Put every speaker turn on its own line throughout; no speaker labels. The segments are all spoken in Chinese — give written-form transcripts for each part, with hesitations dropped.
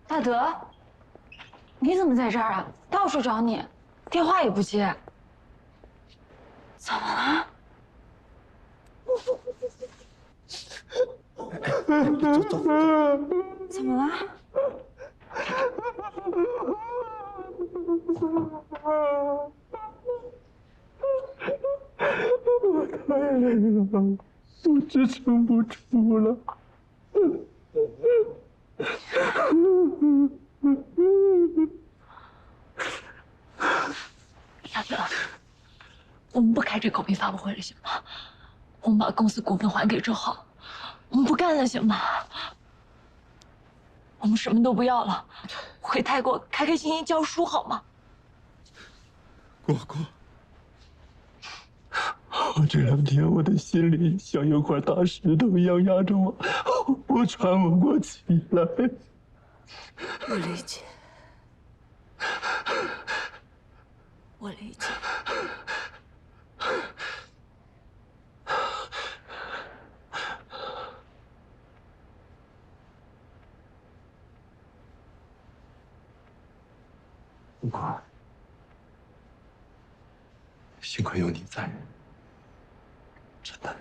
大德，你怎么在这儿啊？到处找你，电话也不接，怎么了？
走，
怎么了？
我太累了，我支撑不住了。
大德，我们不开这狗屁发布会了，行吗？我们把公司股份还给周浩，我们不干了，行吗？我们什么都不要了，回泰国开开心心教书，好吗？
果果，我这2天我的心里像有块大石头一样压着我，我喘不过气来。
我理解，我理解。
果果，幸亏有你在，真的。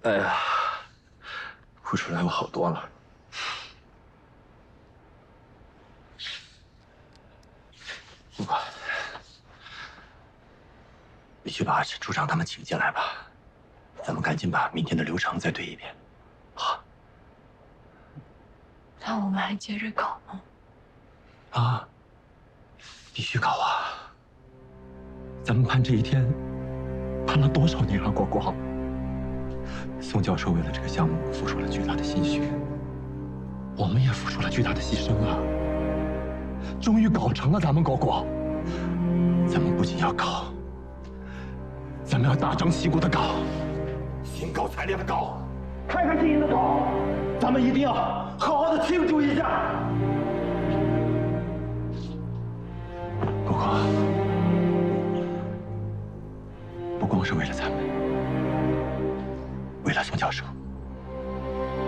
哎呀，哭出来我好多了。不管，你去把陈处长他们请进来吧，咱们赶紧把明天的流程再对一遍。好。
那我们还接着搞吗？
啊，必须搞啊！咱们盼这一天，盼了多少年啊，果果！宋教授为了这个项目付出了巨大的心血，我们也付出了巨大的牺牲啊！终于搞成了，咱们果果。咱们不仅要搞，咱们要大张旗鼓的搞，兴高采烈的搞，开开心心的搞，咱们一定要好好的庆祝一下！果果，不光是为了咱们，为了宋教授，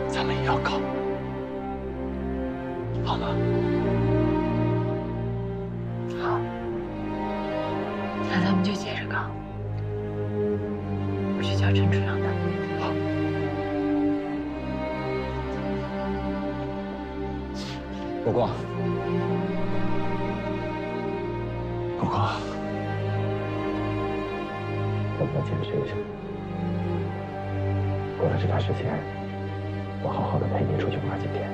咱们也要搞，好吗？
好，那咱们就接着搞。我去叫陈处长他们。
好。果果，果果，咱们要坚持一下。过了这段时间，我好好的陪你出去玩几天。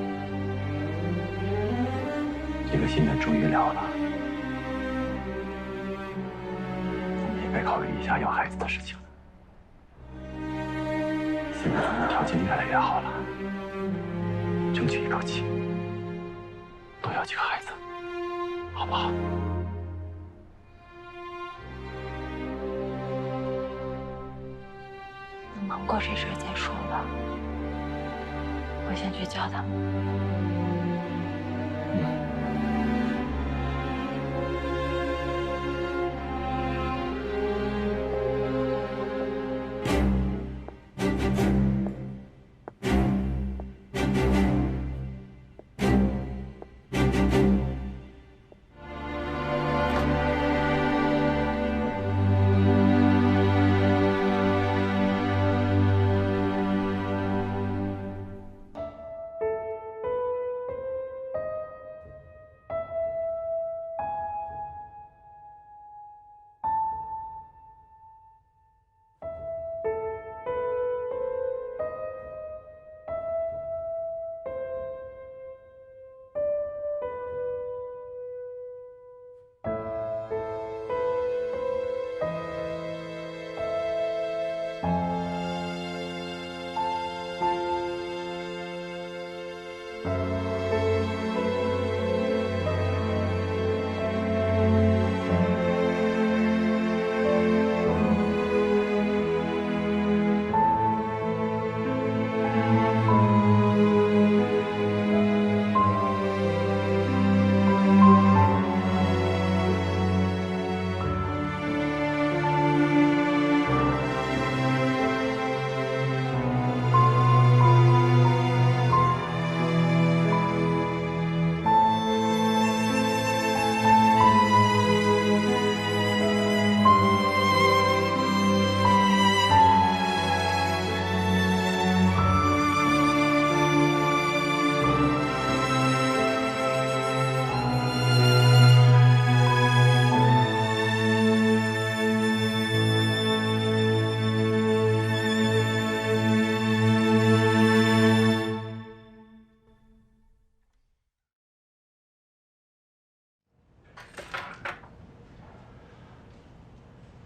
这个心愿终于了了，咱们也该考虑一下要孩子的事情了。现在咱们条件越来越好了，争取一口气多要几个孩子，好不好？
等忙过这事儿再说吧。我先去叫他们。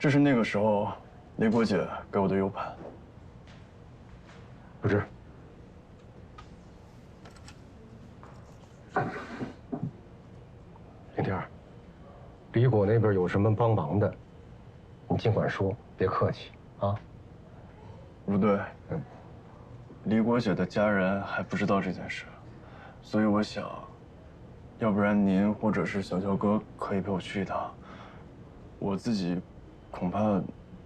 这是那个时候李果姐给我的 U 盘。
不是。林天儿，李果那边有什么帮忙的，你尽管说，别客气啊。
不对，李果姐的家人还不知道这件事，所以我想，要不然您或者是小乔哥可以陪我去一趟，我自己恐怕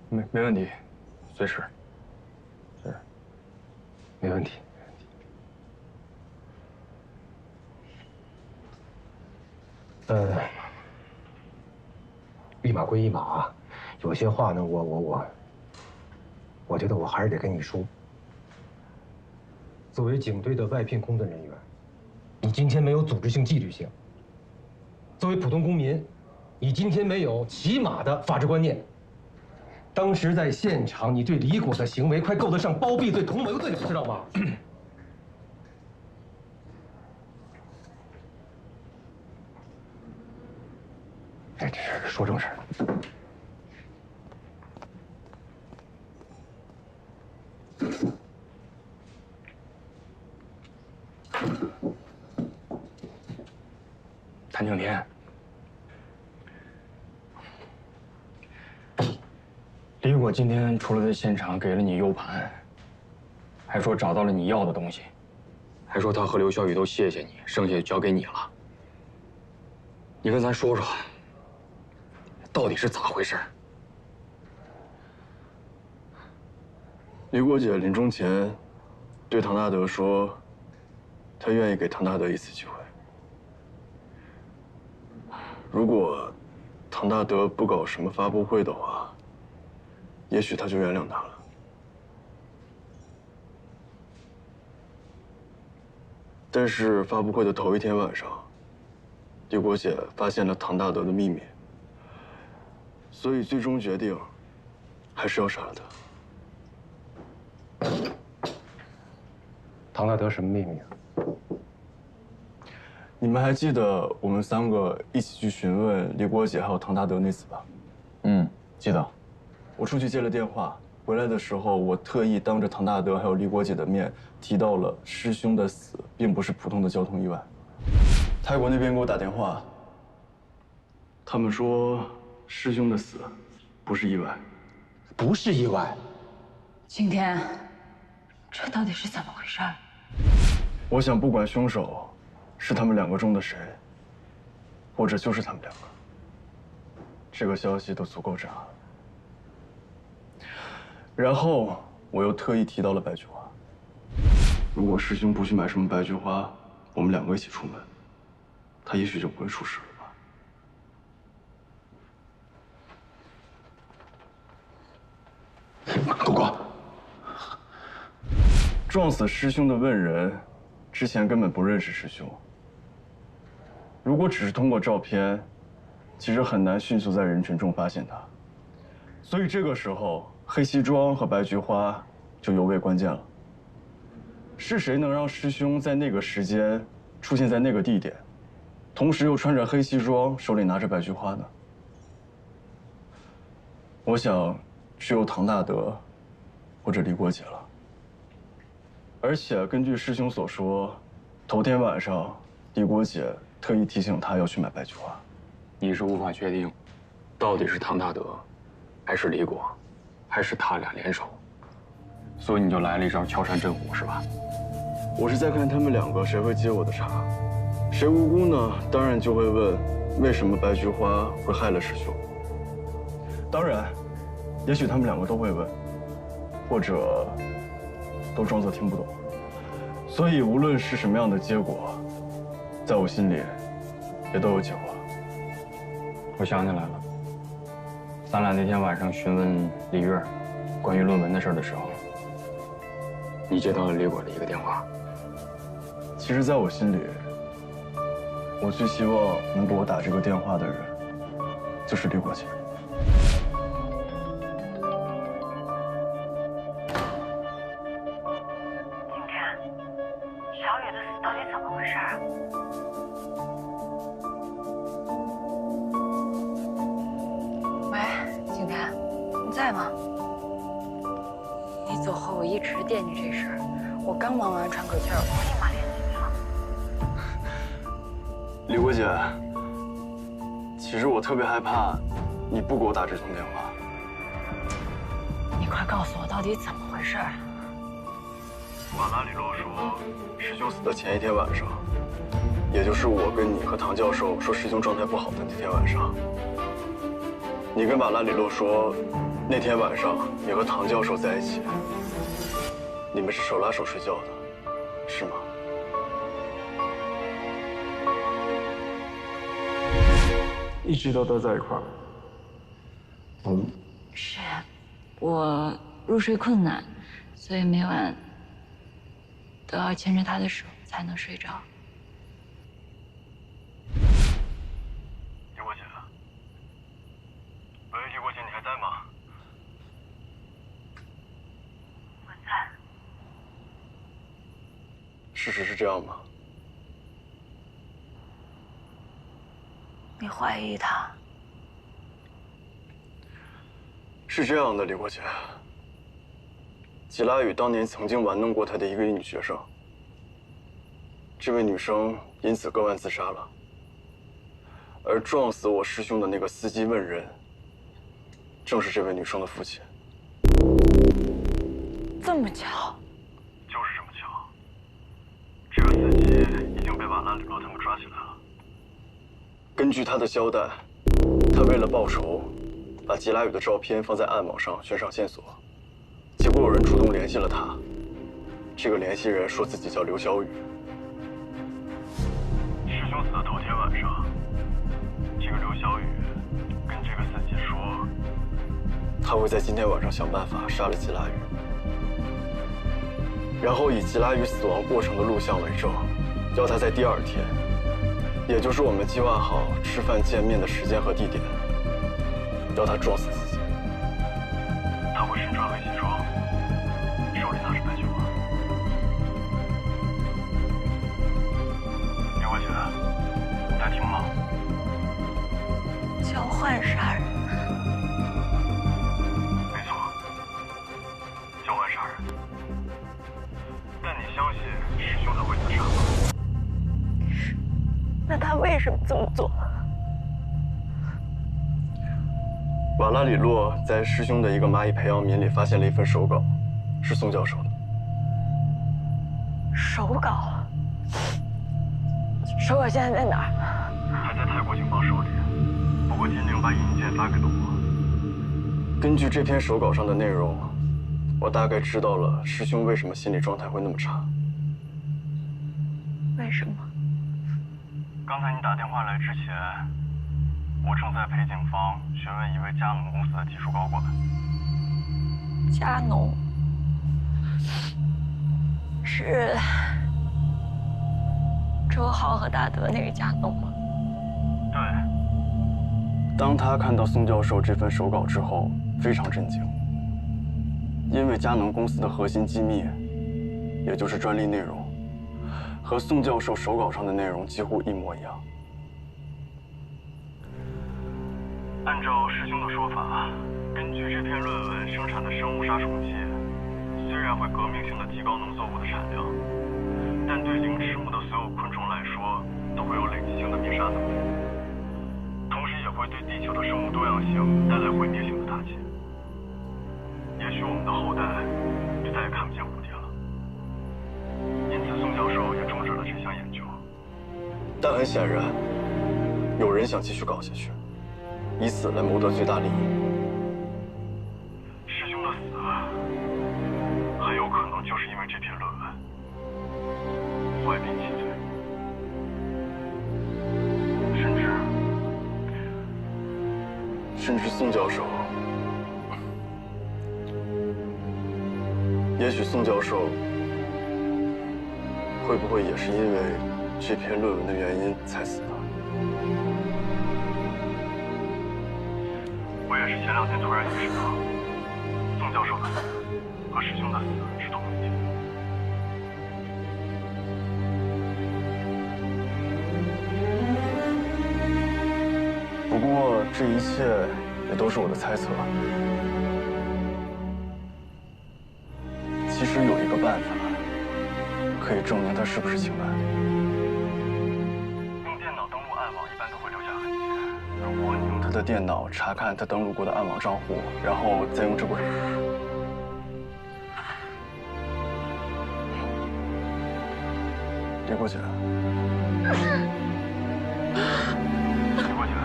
没问题，随时。是，没问题。一码归一码啊，有些话呢，我觉得我还是得跟你说。作为警队的外聘工作人员，你今天没有组织性、纪律性；作为普通公民，你今天没有起码的法治观念。当时在现场，你对李果的行为快够得上包庇罪、同谋罪了，知道吗？哎，这说正事儿。
谭景天，李果今天除了在现场给了你 U 盘，还说找到了你要的东西，还说他和刘小雨都谢谢你，剩下就交给你了。你跟咱说说，到底是咋回事？
李果姐临终前对唐大德说，她愿意给唐大德一次机会。如果唐大德不搞什么发布会的话，也许她就原谅他了。但是发布会的头一天晚上，李果姐发现了唐大德的秘密，所以最终决定还是要杀了他。
唐大德什么秘密啊？
你们还记得我们3个一起去询问李果姐还有唐大德那次吧？记得。我出去接了电话，回来的时候，我特意当着唐大德还有李果姐的面提到了师兄的死并不是普通的交通意外。泰国那边给我打电话，他们说师兄的死不是意外，
不是意外。
景天，这到底是怎么回事？
我想不管凶手是他们2个中的谁，或者就是他们2个，这个消息都足够炸了。然后我又特意提到了白菊花。如果师兄不去买什么白菊花，我们2个一起出门，他也许就不会出事了吧？狗哥，撞死师兄的问人，之前根本不认识师兄。如果只是通过照片，其实很难迅速在人群中发现他。所以这个时候，黑西装和白菊花就尤为关键了。是谁能让师兄在那个时间出现在那个地点，同时又穿着黑西装，手里拿着白菊花呢？我想，只有唐大德或者李果姐了。而且根据师兄所说，头天晚上，李果姐特意提醒他要去买白菊花。
你是无法确定，到底是唐大德，还是李果，还是他俩联手，所以你就来了一招敲山震虎，是吧？
我是在看他们2个谁会接我的茬，谁无辜呢？当然就会问，为什么白菊花会害了师兄？当然，也许他们2个都会问，或者都装作听不懂。所以无论是什么样的结果，在我心里也都有结果。
我想起来了，咱俩那天晚上询问李月关于论文的事的时候，你接到了李果的一个电话。
其实，在我心里，我最希望能给我打这个电话的人，就是李果姐。
景天，小雨的死到底怎么回事啊？
喂，景天。
在吗？你走后，我一直惦记这事儿。我刚忙完喘口气儿，我立马联系你了。
李国姐，其实我特别害怕你不给我打这通电话。
你快告诉我到底怎么回事儿？
瓦拉里洛说，师兄死的前一天晚上，也就是我跟你和唐教授说师兄状态不好的那天晚上，你跟瓦拉里洛说，那天晚上你和唐教授在一起，你们是手拉手睡觉的，是吗？一直都在一块儿。
是，我入睡困难，所以每晚都要牵着他的手才能睡着。
李国姐，喂，李国姐，你还在吗？
我在。
事实是这样吗？
你怀疑他？
是这样的，李国姐。吉拉雨当年曾经玩弄过他的一个女学生，这位女生因此割腕自杀了。而撞死我师兄的那个司机问人，正是这位女生的父亲。
这么巧？
就是这么巧。这个司机已经被瓦拉里洛他们抓起来了。根据他的交代，他为了报仇，把吉拉雨的照片放在暗网上悬赏线索，结果有人主动联系了他。这个联系人说自己叫刘小雨。师兄死的头天晚上，这个刘小雨跟这个司机说，他会在今天晚上想办法杀了吉拉雨，然后以吉拉雨死亡过程的录像为证，要他在第二天，也就是我们计划好吃饭见面的时间和地点，要他撞死自己。他会身穿黑西装，手里拿着白酒吗？李国姐，你在听吗？
交换杀人？
没错，交换杀人。但你相信师兄他会自杀吗？
那他为什么这么做？
瓦拉里洛在师兄的一个蚂蚁培养皿里发现了一份手稿，是宋教授的。
手稿？手稿现在在哪儿？
还在泰国警方手里，不过金陵把影音件发给了我。根据这篇手稿上的内容，我大概知道了师兄为什么心理状态会那么差。
为什么？
刚才你打电话来之前，我正在陪警方询问一位加农公司的技术高管。
加农是周浩和大德那个加农吗？
对。当他看到宋教授这份手稿之后，非常震惊，因为佳能公司的核心机密，也就是专利内容，和宋教授手稿上的内容几乎一模一样。按照师兄的说法，根据这篇论文生产的生物杀虫剂，虽然会革命性的提高农作物的产量，但对灵翅目的所有昆虫来说，都会有累积性的灭杀能力，同时也会对地球的生物多样性带来毁灭性的打击。也许我们的后代就再也看不见蝴蝶了。因此，宋教授也终止了这项研究。但很显然，有人想继续搞下去，以此来谋得最大利益。师兄的死，很有可能就是因为这篇论文。怀璧其罪，甚至宋教授，也许宋教授会不会也是因为这篇论文的原因才死的？我也是前2天突然意识到，宋教授的死和师兄的死是同一天。不过这一切也都是我的猜测。可以证明他是不是刑犯。用电脑登录暗网一般都会留下痕迹。如果你用他的电脑查看他登录过的暗网账户，然后再用这部。别过去。别过去。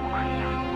我可以相信吗？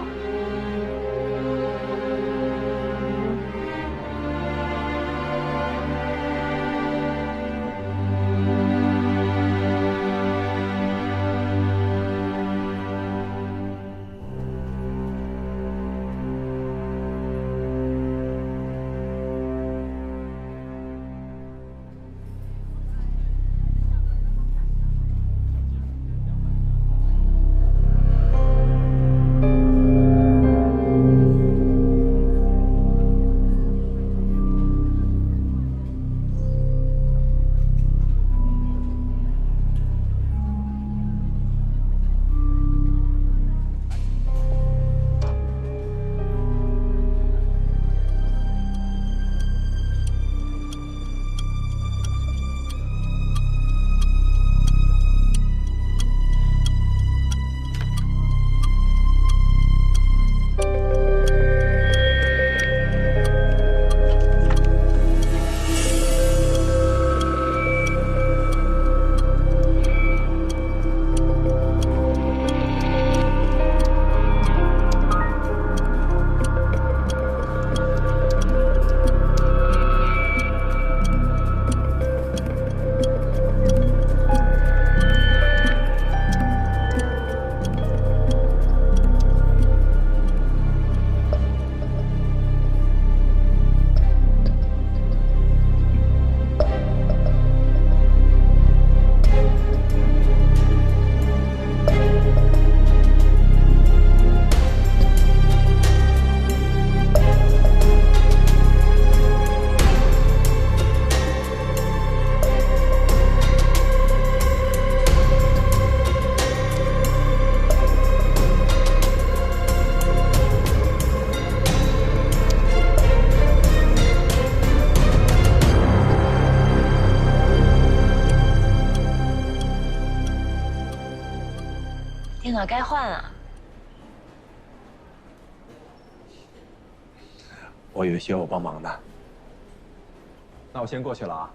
电脑该换了。
我以为需要我帮忙呢。那我先过去了啊。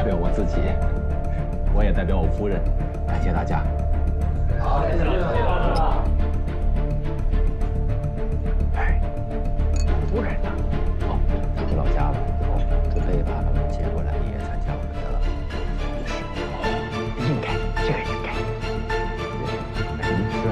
表我自己，我也代表我夫人，感谢大家。好，谢谢老师。哎，夫人呢？哦，她回老家了，以后准备把他们接过来，也参加我们的仪式。应该，这个应该。是。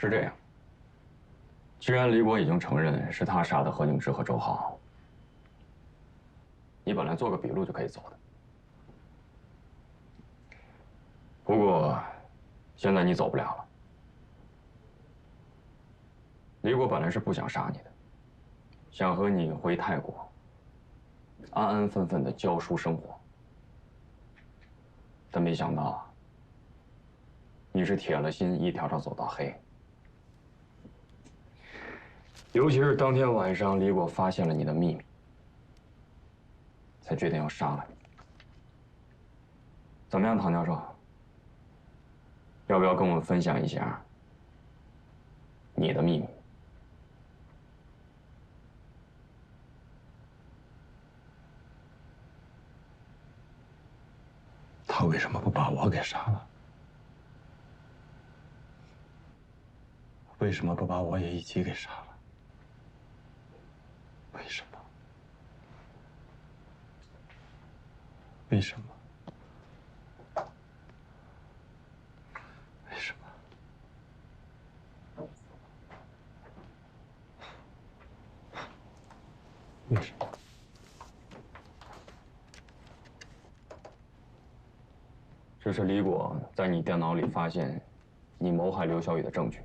是这样，既然李果已经承认是他杀的何宁之和周浩，你本来做个笔录就可以走的。不过，现在你走不了了。李果本来是不想杀你的，想和你回泰国，安安分分的教书生活。但没想到，你是铁了心一条条走到黑。尤其是当天晚上，李果发现了你的秘密，才决定要杀了你。怎么样，唐教授？要不要跟我们分享一下你的秘密？
他为什么不把我给杀了？为什么不把我也一起给杀了？为什么？为什么？为什么？为什么？
这是李果在你电脑里发现你谋害刘晓宇的证据。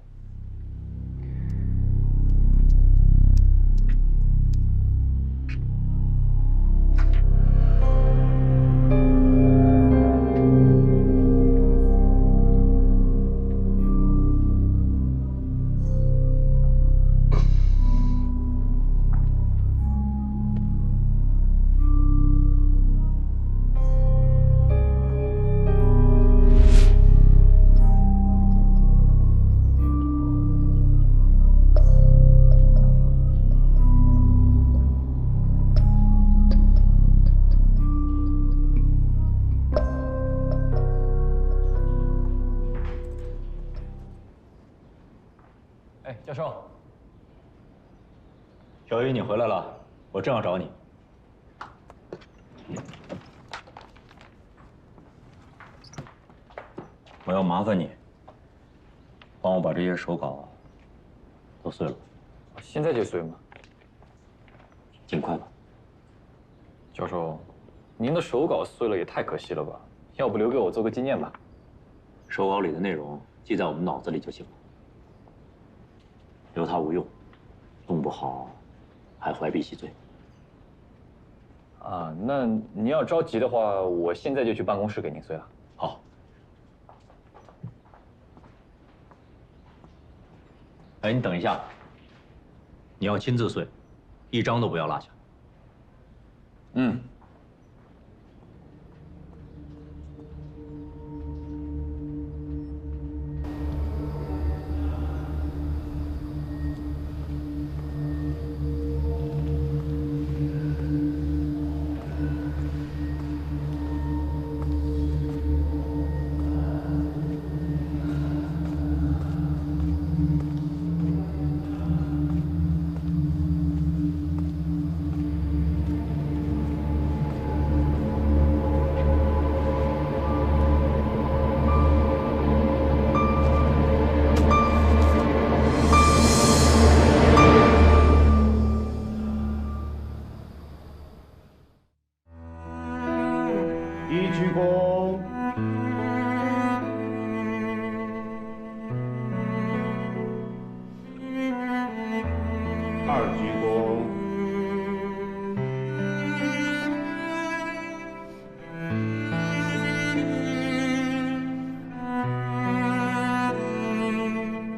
哎，教授，小雨，你回来了，我正要找你。我要麻烦你，帮我把这些手稿都碎了。
现在就碎吗？
尽快吧。
教授，您的手稿碎了也太可惜了吧？要不留给我做个纪念吧？
手稿里的内容记在我们脑子里就行了。留它无用，弄不好还怀璧其罪。
啊，那您要着急的话，我现在就去办公室给您碎了。
好。哎，你等一下，你要亲自碎，一张都不要落下。
嗯。
一鞠躬，二鞠躬，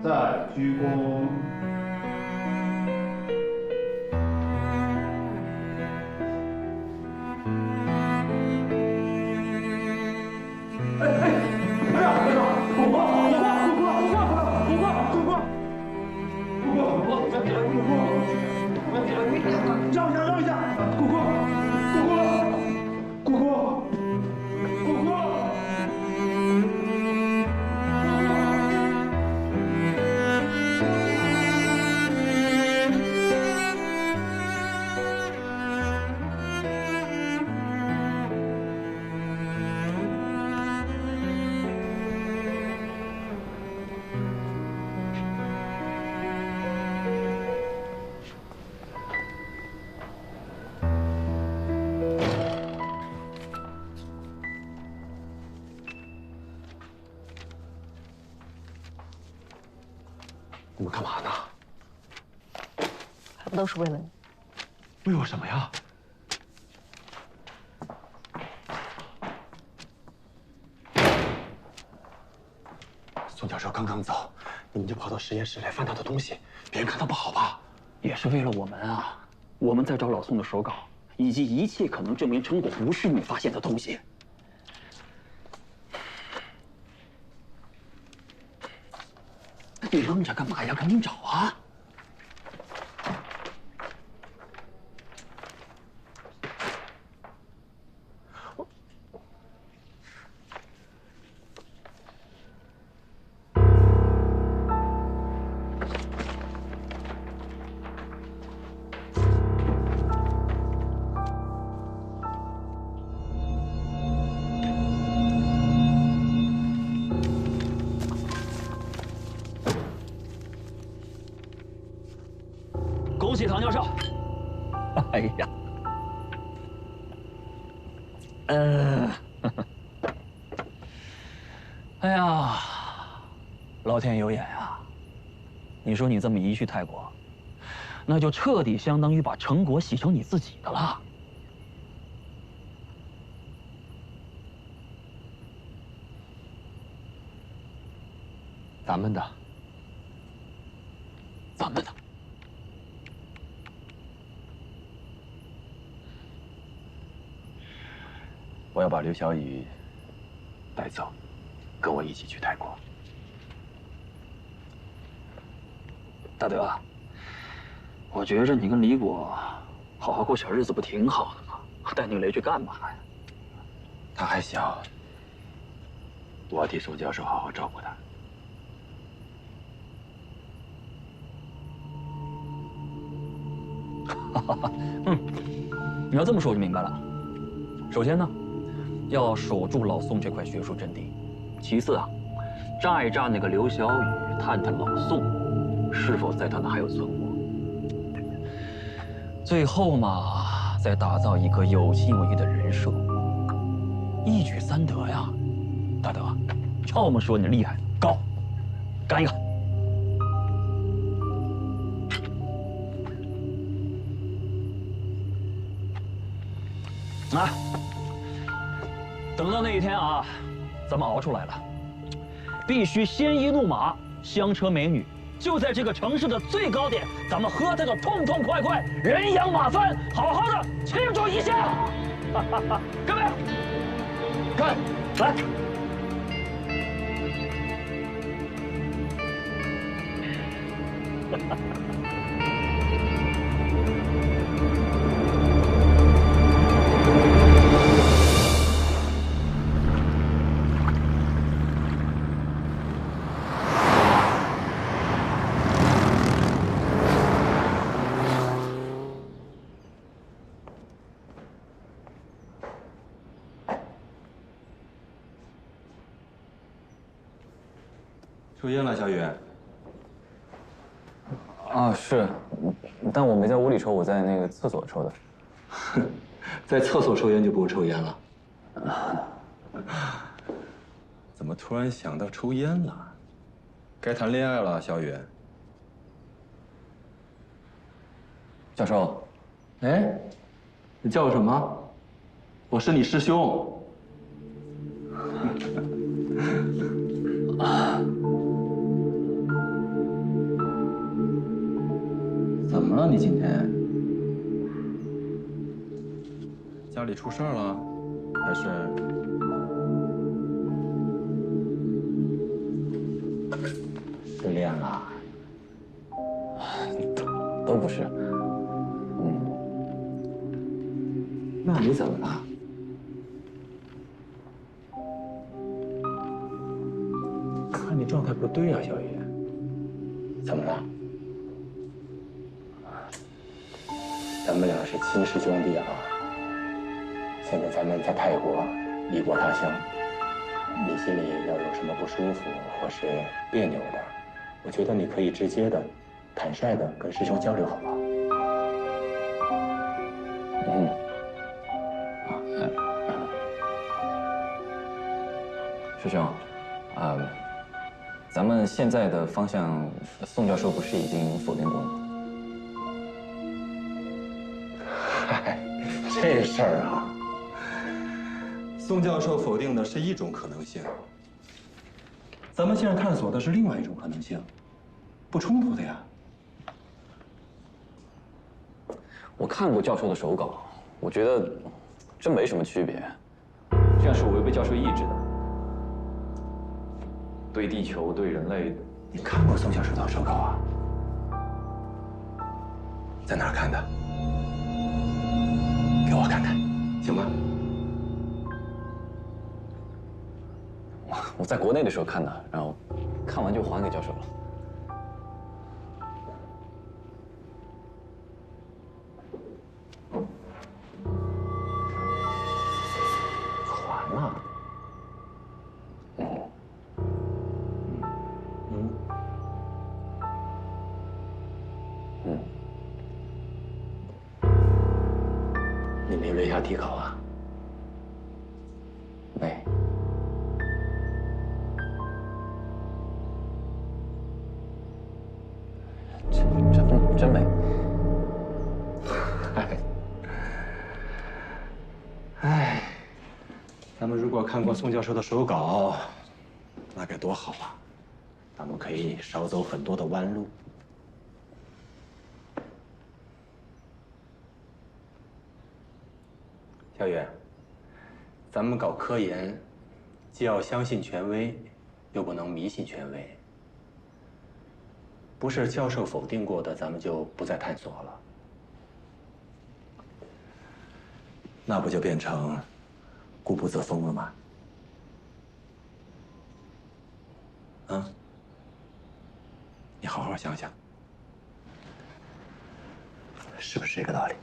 再鞠躬。让一下，让一下，果果，果果，果果，果果。
你们干嘛呢？
还不都是为了你？
为我什么呀？宋教授刚刚走，你们就跑到实验室来翻他的东西，别人看到不好吧？
也是为了我们啊！我们在找老宋的手稿，以及一切可能证明成果不是你发现的东西。你愣着干嘛呀？赶紧找啊！恭喜唐教授！哎呀，哎呀，老天有眼啊！你说你这么一去泰国，那就彻底相当于把成果洗成你自己的了。
咱们的，
咱们的。
我要把刘小雨带走，跟我一起去泰国。
大德，我觉着你跟李果好好过小日子不挺好的吗？带宁雷去干嘛呀？
他还小，我要替宋教授好好照顾他。
你要这么说我就明白了。首先呢，要守住老宋这块学术阵地；其次啊，炸一炸那个刘小雨，探探老宋是否在他那还有存活；最后嘛，再打造一个有情有义的人设，一举三得呀！大德，要么说你厉害高，干一个！啊！等到那一天啊，咱们熬出来了，必须鲜衣怒马，香车美女，就在这个城市的最高点，咱们喝它个痛痛快快，人仰马翻，好好的庆祝一下！各位，看，来。
抽烟了，小雨。
啊，是，但我没在屋里抽，我在那个厕所抽的。
在厕所抽烟就不抽烟了？
怎么突然想到抽烟了？该谈恋爱了，小雨。
教授，
哎，你叫我什么？我是你师兄。
怎么了？你今天
家里出事儿了，还是？
失恋了？都不是。
那你怎么了？看你状态不对啊，小雨。
怎么了？咱们俩是亲师兄弟啊！现在咱们在泰国，异国他乡，你心里要有什么不舒服或是别扭的，我觉得你可以直接的、坦率的跟师兄交流，好不好？
师兄，
咱们现在的方向，宋教授不是已经否定过了吗？
嗨，这事儿啊，宋教授否定的是一种可能性，咱们现在探索的是另外一种可能性，不冲突的呀。
我看过教授的手稿，我觉得真没什么区别，这样是违背教授意志的。对地球、对人类，
你看过宋教授的手稿啊？在哪儿看的？给我看看，行吗？
我在国内的时候看的，然后看完就还给教授了。
还了。你没留下底稿啊？
没。真没。
哎，咱们如果看过宋教授的手稿，那该多好啊！咱们可以少走很多的弯路。小雨，咱们搞科研，既要相信权威，又不能迷信权威。不是教授否定过的，咱们就不再探索了。那不就变成固步自封了吗？啊？你好好想想，是不是这个道理？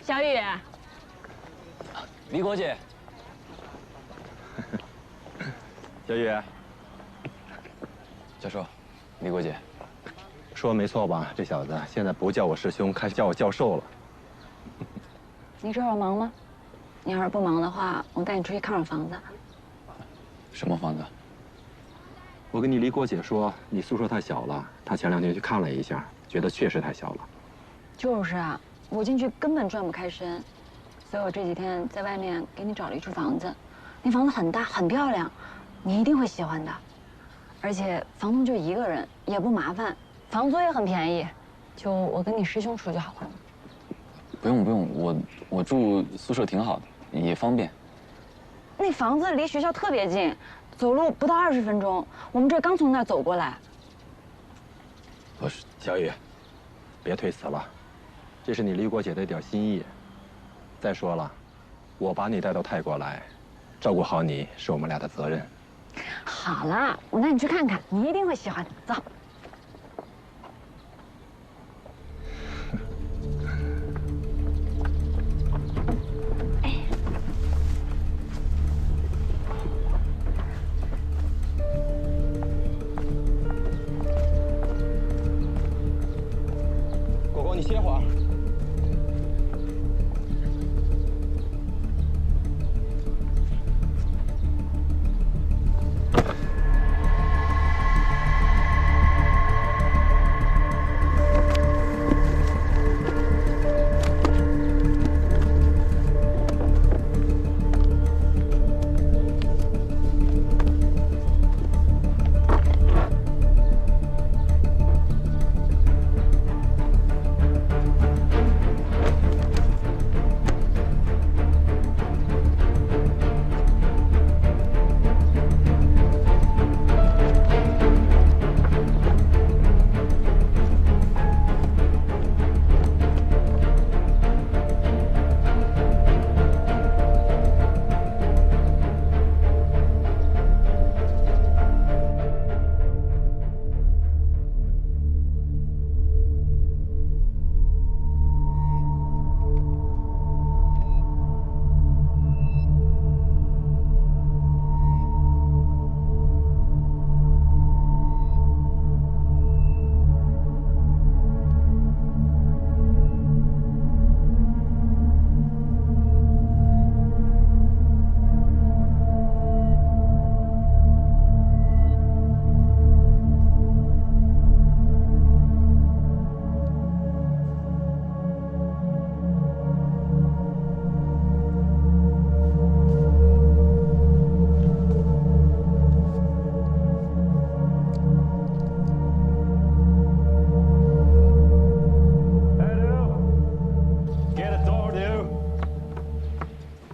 小雨，
李国姐，
小雨，
教授，李国姐，
说没错吧？这小子现在不叫我师兄，开始叫我教授了。
你这会儿忙吗？你要是不忙的话，我带你出去看会儿房子。
什么房子？
我跟你李国姐说，你宿舍太小了。她前2天去看了一下，觉得确实太小了。
就是啊，我进去根本转不开身，所以我这几天在外面给你找了一处房子。那房子很大，很漂亮，你一定会喜欢的。而且房东就一个人，也不麻烦，房租也很便宜，就我跟你师兄住就好了。
不用，我住宿舍挺好的，也方便。
那房子离学校特别近，走路不到20分钟。我们这刚从那儿走过来。
不是，
小雨，别推辞了，这是你李国姐的一点心意。再说了，我把你带到泰国来，照顾好你是我们俩的责任。
好了，我带你去看看，你一定会喜欢的。走。
果果，你歇会儿。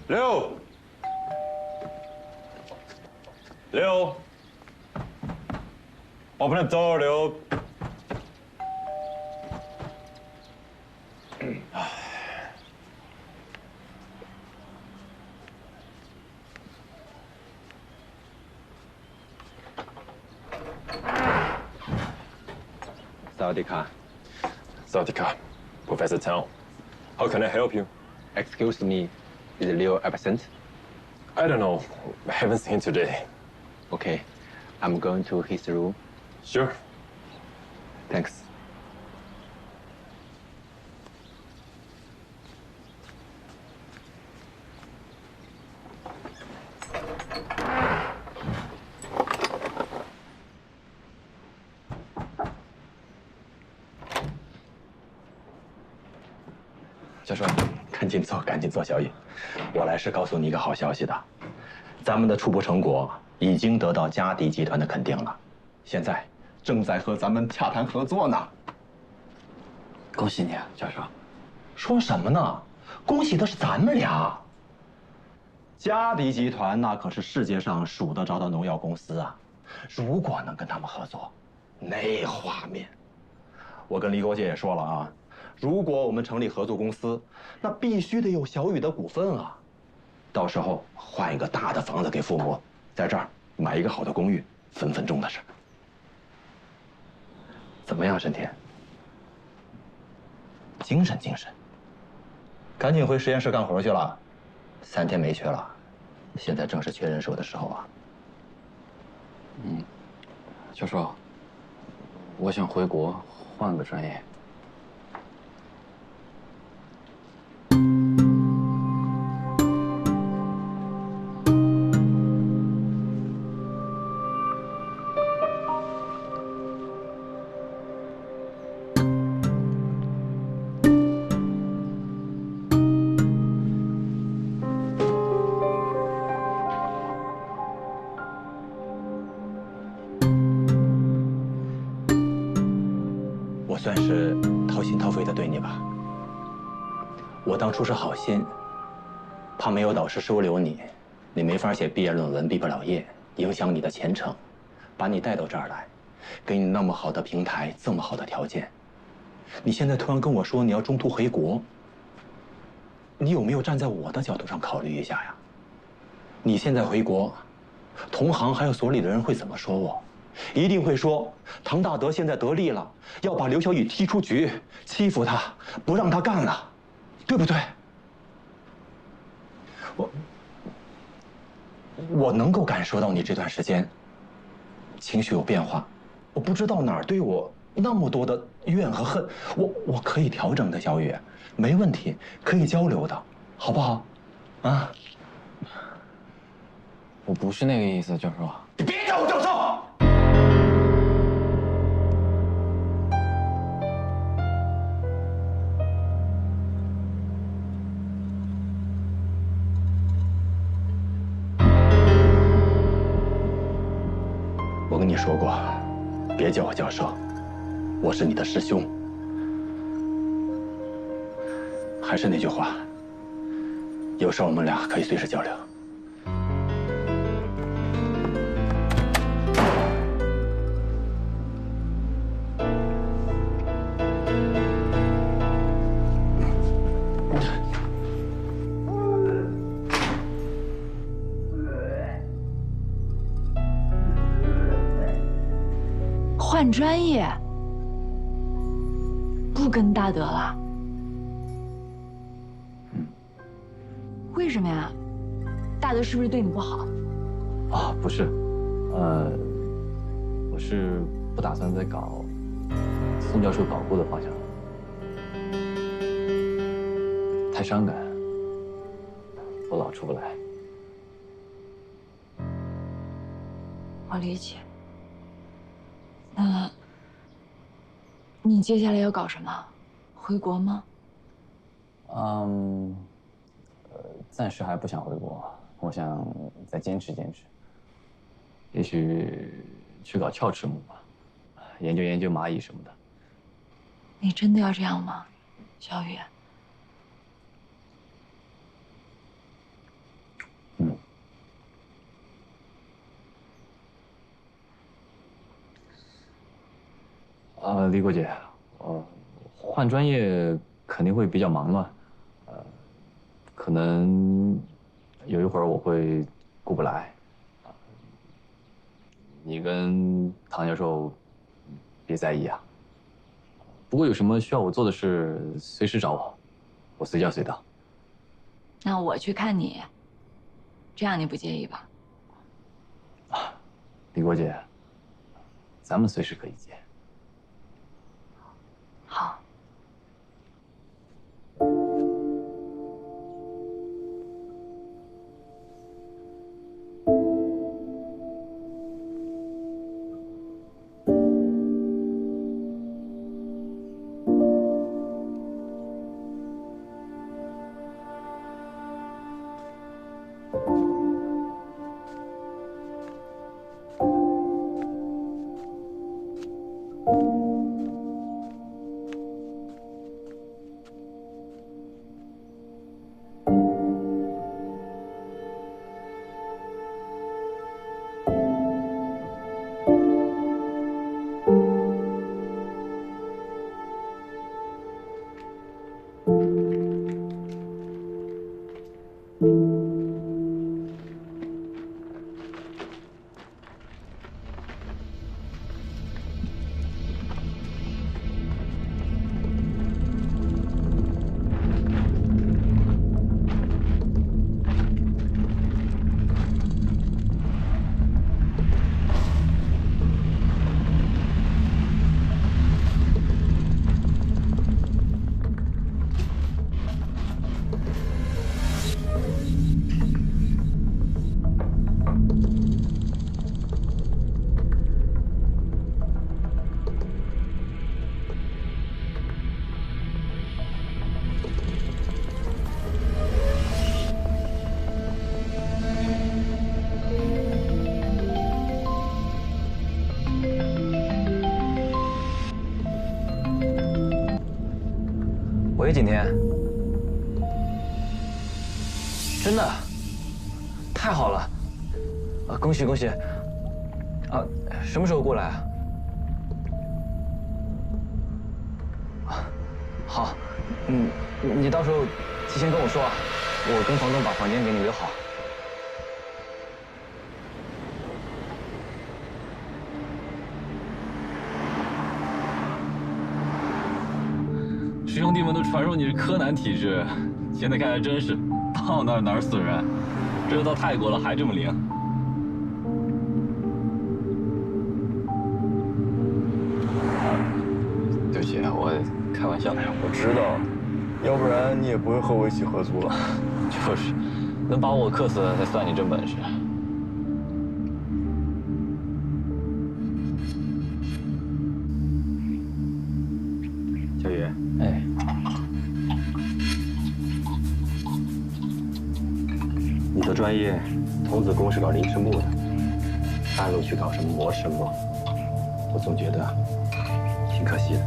刘 ，open the door， 刘。
萨瓦迪卡。
Sawadika, Professor Tao. How can I help you?
Excuse me, is Leo absent?
I don't know. I haven't seen him today.
Okay, I'm going to his room.
Sure.
Thanks. 教授，赶紧坐，赶紧坐，小雨。我来是告诉你一个好消息的，咱们的初步成果已经得到嘉迪集团的肯定了，现在正在和咱们洽谈合作呢。
恭喜你啊，教授。
说什么呢？恭喜的是咱们俩。嘉迪集团那可是世界上数得着的农药公司啊，如果能跟他们合作，那画面，我跟李国杰也说了啊。 如果我们成立合作公司，那必须得有小雨的股份啊！到时候换一个大的房子给父母，在这儿买一个好的公寓，分分钟的事。怎么样，沈天？精神精神，赶紧回实验室干活去了。3天没去了，现在正是缺人手的时候啊。
教授，我想回国换个专业。
我算是掏心掏肺的对你吧。我当初是好心，怕没有导师收留你，你没法写毕业论文，毕不了业，影响你的前程，把你带到这儿来，给你那么好的平台，这么好的条件，你现在突然跟我说你要中途回国，你有没有站在我的角度上考虑一下呀？你现在回国，同行还有所里的人会怎么说我？ 一定会说唐大德现在得利了，要把刘小雨踢出局，欺负他，不让他干了，对不对？我能够感受到你这段时间情绪有变化，我不知道哪儿对我那么多的怨和恨，我可以调整的，小雨，没问题，可以交流的，好不好？啊？
我不是那个意思，教授。
你别叫我教授！ 我跟你说过，别叫我教授，我是你的师兄。还是那句话，有事我们俩可以随时交流。
换专业，不跟大德了。为什么呀？大德是不是对你不好？
啊，不是，我是不打算再搞宋教授搞过的方向，太伤感，我老出不来。
我理解。那，你接下来要搞什么？回国吗？
暂时还不想回国，我想再坚持坚持。也许去搞鞘翅目吧，研究研究蚂蚁什么的。
你真的要这样吗，小雨？
李国姐，换专业肯定会比较忙乱，可能有一会儿我会顾不来。你跟唐教授别在意啊。不过有什么需要我做的事，随时找我，我随叫随到。
那我去看你，这样你不介意吧？
李国姐，咱们随时可以见。
好。
喂，景天，真的，太好了，恭喜恭喜！什么时候过来啊？好，你到时候提前跟我说啊，我跟房东把房间给你留好。
师兄弟们都传说你是柯南体质，现在看来真是到哪儿哪儿损人。这都到泰国了还这么灵。
对不起，我开玩笑的。
我知道，要不然你也不会和我一起合租了。
就是，能把我克死才算你真本事。小雨，哎，
你的专业，童子功是搞凌迟木的，半路去搞什么魔神梦，我总觉得挺可惜的。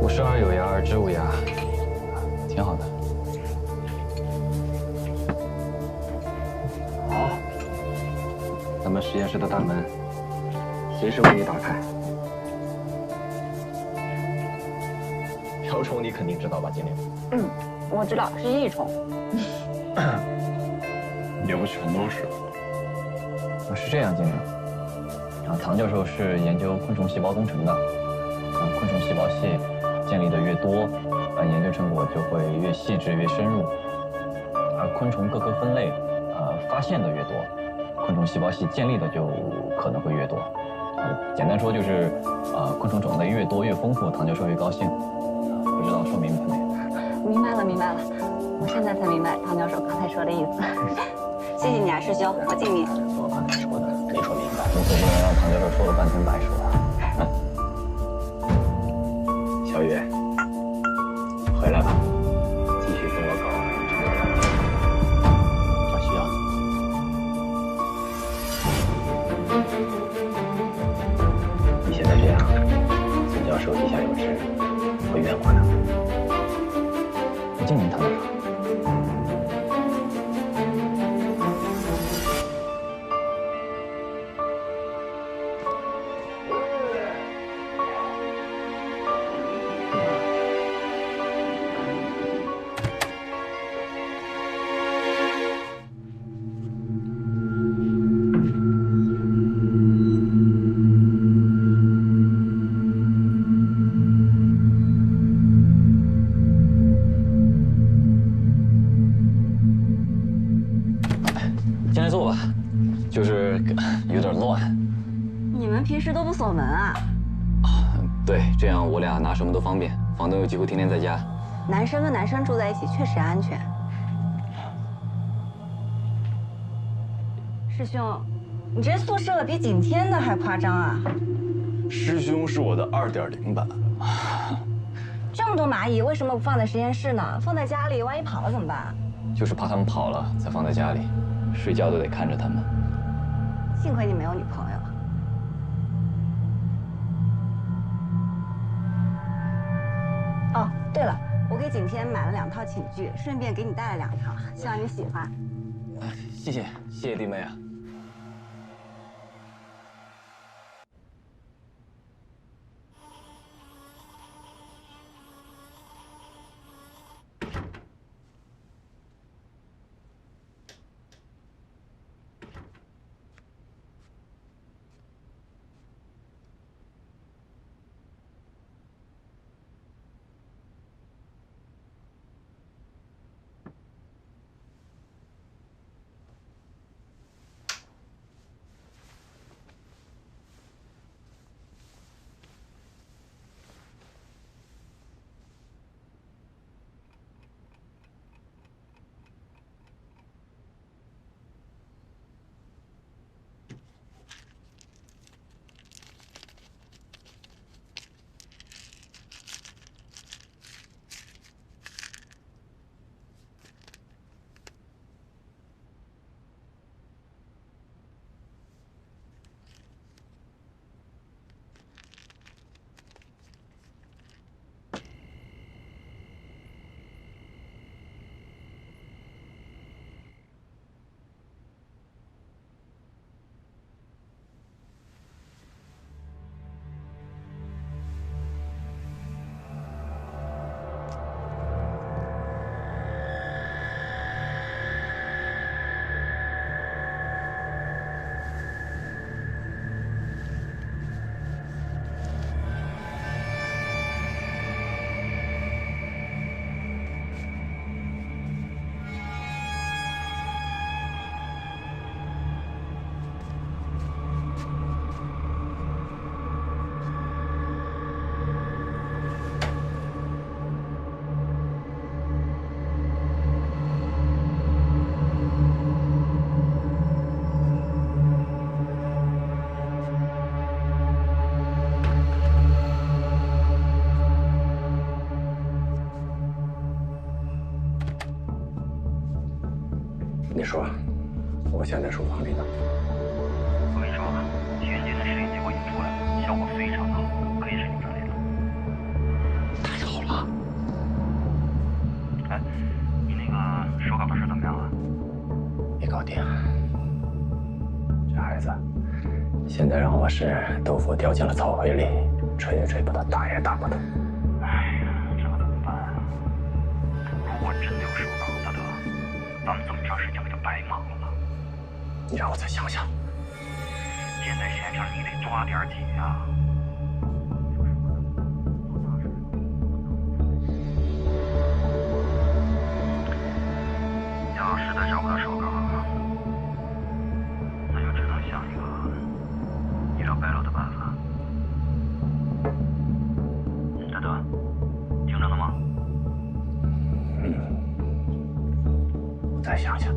我生而有涯，而知无涯，挺好的。
好，咱们实验室的大门随时为你打开。瓢虫你肯定知道吧，精灵？
我知道是益虫。
也不全都是。
是这样，精灵。唐教授是研究昆虫细胞工程的，昆虫细胞系建立的越多，研究成果就会越细致越深入，而昆虫各个分类，发现的越多，昆虫细胞系建立的就可能会越多。简单说就是，昆虫种类越多越丰富，唐教授越高兴。不知道说明白没？
明白了，明白了。我现在才明白唐教授刚才说的意思。谢谢你啊，师兄，我敬你。
我刚才说的没说明白，总不能让唐教授说了半天白说。
小雨，回来吧，继续跟我搞凌迟梦。
不需要。
你现在这样，孙教授地下有知，会怨我的。
不敬您，唐教授。就是有点乱。
你们平时都不锁门啊？
对，这样我俩拿什么都方便，房东有机会天天在家。
男生跟男生住在一起确实安全。师兄，你这宿舍比景天的还夸张啊！
师兄是我的2.0版。
这么多蚂蚁，为什么不放在实验室呢？放在家里，万一跑了怎么办？
就是怕他们跑了，才放在家里，睡觉都得看着他们。
幸亏你没有女朋友。哦，对了，我给景天买了2套寝具，顺便给你带了2套，希望你喜欢。
谢谢弟妹啊。
你说，我现在书房里呢。
我跟你说，前天的实验结果已经出来了，效果非常的好，可以申请专利了。
太好了！
哎，你那个手稿的事怎么样了？
没搞定。这孩子，现在让我是豆腐掉进了草灰里，吹也吹不到，打也打不到。
哎呀，这可怎么办啊？如果真的有手稿，大德，咱们这么长时间可就白忙了。
你让我再想想。
现在闲着你得抓点紧啊！要实在找不到手稿，那就只能想一个医疗败露的办法。大德，听着呢吗？
我再想想。